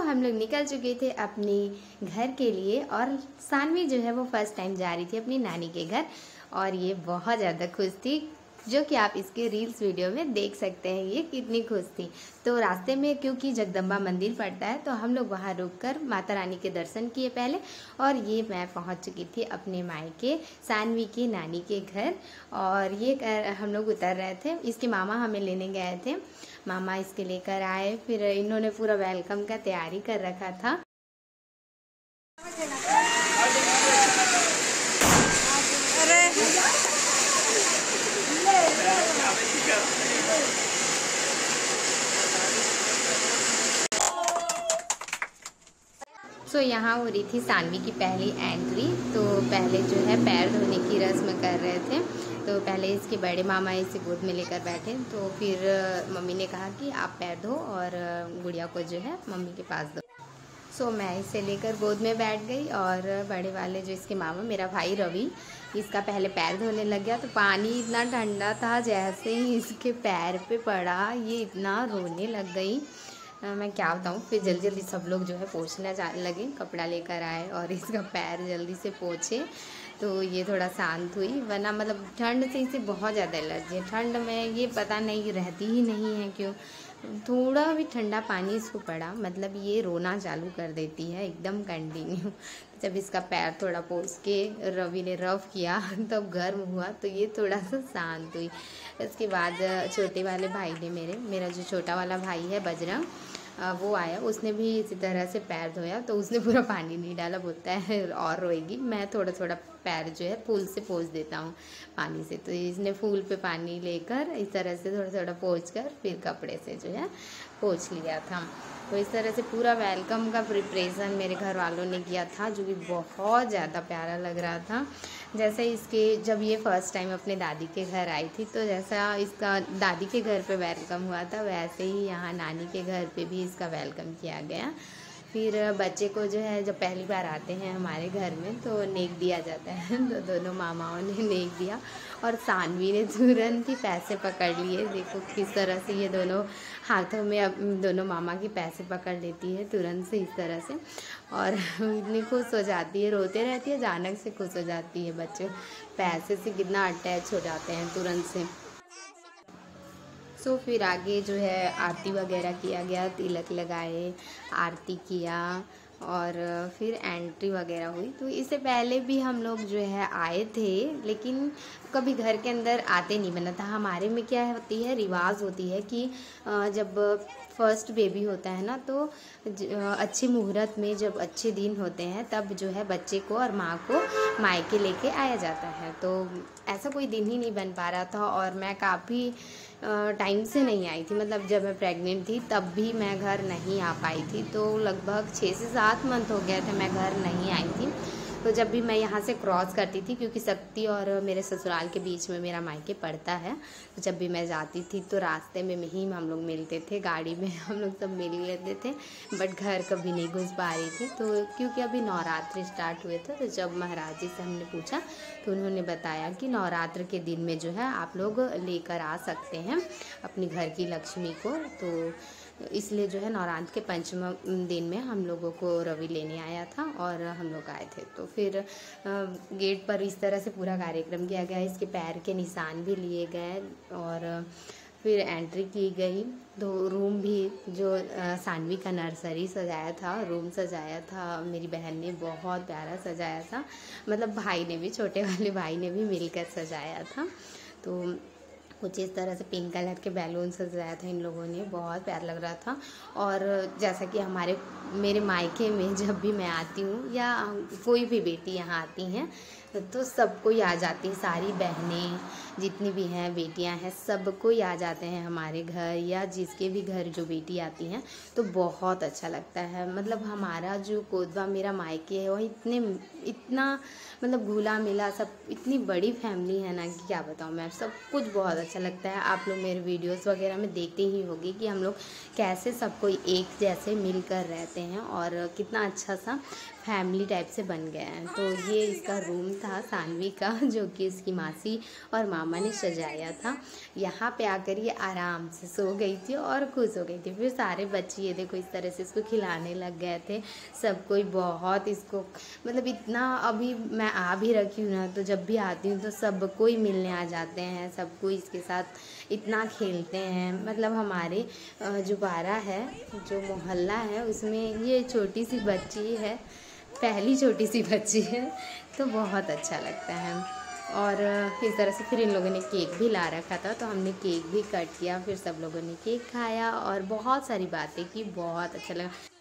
हम लोग निकल चुके थे अपने घर के लिए और सानवी जो है वो फर्स्ट टाइम जा रही थी अपनी नानी के घर और ये बहुत ज़्यादा खुश थी, जो कि आप इसके रील्स वीडियो में देख सकते हैं ये कितनी खुश थी। तो रास्ते में क्योंकि जगदम्बा मंदिर पड़ता है तो हम लोग वहाँ रुककर माता रानी के दर्शन किए पहले और ये मैं पहुँच चुकी थी अपने मायके सानवी की नानी के घर। और ये हम लोग उतर रहे थे, इसके मामा हमें लेने गए थे, मामा इसके लेकर आए, फिर इन्होंने पूरा वेलकम का तैयारी कर रखा था। यहाँ हो रही थी सानवी की पहली एंट्री। तो पहले जो है पैर धोने की रस्म कर रहे थे, तो पहले इसके बड़े मामा इसे गोद में लेकर बैठे, तो फिर मम्मी ने कहा कि आप पैर धो और गुड़िया को जो है मम्मी के पास दो। मैं इसे लेकर गोद में बैठ गई और बड़े वाले जो इसके मामा, मेरा भाई रवि, इसका पहले पैर धोने लग गया। तो पानी इतना ठंडा था, जैसे ही इसके पैर पे पड़ा ये इतना रोने लग गई, मैं क्या बताऊँ। फिर जल्दी जल्दी सब लोग जो है पोंछने जाने लगे, कपड़ा लेकर आए और इसका पैर जल्दी से पोंछे तो ये थोड़ा शांत हुई। वरना मतलब ठंड से इसे बहुत ज़्यादा एलर्जी है। ठंड में ये पता नहीं रहती ही नहीं है क्यों, थोड़ा भी ठंडा पानी इसको पड़ा मतलब ये रोना चालू कर देती है एकदम कंटिन्यू। जब इसका पैर थोड़ा पोंछ के रवि ने रफ किया तब गर्म हुआ तो ये थोड़ा सा शांत हुई। इसके बाद छोटे वाले भाई ने, मेरा जो छोटा वाला भाई है बजरंग, वो आया, उसने भी इसी तरह से पैर धोया। तो उसने पूरा पानी नहीं डाला, बोलता है और रोएगी, मैं थोड़ा थोड़ा पैर जो है फूल से पोंछ देता हूँ पानी से। तो इसने फूल पे पानी लेकर इस तरह से थोड़ा थोड़ा पोंछ कर फिर कपड़े से जो है पोंछ लिया था। तो इस तरह से पूरा वेलकम का प्रिपरेशन मेरे घर वालों ने किया था, जो कि बहुत ज़्यादा प्यारा लग रहा था। जैसे इसके जब ये फर्स्ट टाइम अपने दादी के घर आई थी, तो जैसा इसका दादी के घर पे वेलकम हुआ था, वैसे ही यहाँ नानी के घर पे भी इसका वेलकम किया गया। फिर बच्चे को जो है जब पहली बार आते हैं हमारे घर में तो नेक दिया जाता है, तो दोनों मामाओं ने नेक दिया और सानवी ने तुरंत ही पैसे पकड़ लिए। देखो किस तरह से ये दोनों हाथों में अब दोनों मामा की पैसे पकड़ लेती है तुरंत से इस तरह से, और इतनी खुश हो जाती है, रोते रहती है, अचानक से खुश हो जाती है। बच्चे पैसे से कितना अटैच हो जाते हैं तुरंत से। फिर आगे जो है आरती वगैरह किया गया, तिलक लगाए, आरती किया और फिर एंट्री वगैरह हुई। तो इससे पहले भी हम लोग जो है आए थे, लेकिन कभी घर के अंदर आते नहीं बना था। हमारे में क्या होती है, रिवाज होती है कि जब फर्स्ट बेबी होता है ना, तो अच्छे मुहूर्त में जब अच्छे दिन होते हैं तब जो है बच्चे को और माँ को मायके लेके आया जाता है। तो ऐसा कोई दिन ही नहीं बन पा रहा था और मैं काफ़ी टाइम से नहीं आई थी, मतलब जब मैं प्रेग्नेंट थी तब भी मैं घर नहीं आ पाई थी। तो लगभग 6 से 7 मंथ हो गए थे मैं घर नहीं आई थी। तो जब भी मैं यहाँ से क्रॉस करती थी, क्योंकि शक्ति और मेरे ससुराल के बीच में मेरा मायके पड़ता है, तो जब भी मैं जाती थी तो रास्ते में ही हम लोग मिलते थे, गाड़ी में हम लोग सब मिल लेते थे, बट घर कभी नहीं घुस पा रही थी। तो क्योंकि अभी नवरात्रि स्टार्ट हुए थे, तो जब महाराज जी से हमने पूछा तो उन्होंने बताया कि नवरात्र के दिन में जो है आप लोग लेकर आ सकते हैं अपनी घर की लक्ष्मी को। तो इसलिए जो है नवरात्र के पंचम दिन में हम लोगों को रवि लेने आया था और हम लोग आए थे। तो फिर गेट पर इस तरह से पूरा कार्यक्रम किया गया, इसके पैर के निशान भी लिए गए और फिर एंट्री की गई। तो रूम भी जो सानवी का नर्सरी सजाया था, रूम सजाया था, मेरी बहन ने बहुत प्यारा सजाया था, मतलब भाई ने भी, छोटे वाले भाई ने भी मिलकर सजाया था। तो कुछ इस तरह से पिंक कलर के बैलून सजाया था इन लोगों ने, बहुत प्यारा लग रहा था। और जैसा कि मेरे मायके में जब भी मैं आती हूँ या कोई भी बेटी यहाँ आती हैं तो सबको ही आ जाती है, सारी बहनें जितनी भी हैं, बेटियां हैं, सबको ही आ जाते हैं हमारे घर, या जिसके भी घर जो बेटी आती हैं तो बहुत अच्छा लगता है। मतलब हमारा जो कोदवा मेरा मायके है वो इतना मतलब घुला मिला सब, इतनी बड़ी फैमिली है ना कि क्या बताऊँ मैं, सब कुछ बहुत अच्छा लगता है। आप लोग मेरे वीडियोस वगैरह में देखते ही होंगे कि हम लोग कैसे सब कोई एक जैसे मिलकर रहते हैं और कितना अच्छा सा फैमिली टाइप से बन गया है। तो ये इसका रूम था सानवी का, जो कि इसकी मासी और मामा ने सजाया था। यहाँ पे आकर ये आराम से सो गई थी और खुश हो गई थी। फिर सारे बच्चे ये देखो इस तरह से इसको खिलाने लग गए थे। सब कोई बहुत इसको मतलब इतना, अभी मैं आ भी रखी हूँ ना, तो जब भी आती हूँ तो सब कोई मिलने आ जाते हैं, सब कोई इसके साथ इतना खेलते हैं। मतलब हमारे जो बारा है, जो मोहल्ला है, उसमें ये छोटी सी बच्ची है, पहली छोटी सी बच्ची है, तो बहुत अच्छा लगता है। और इस तरह से फिर इन लोगों ने केक भी ला रखा था, तो हमने केक भी कट किया, फिर सब लोगों ने केक खाया और बहुत सारी बातें की, बहुत अच्छा लगा।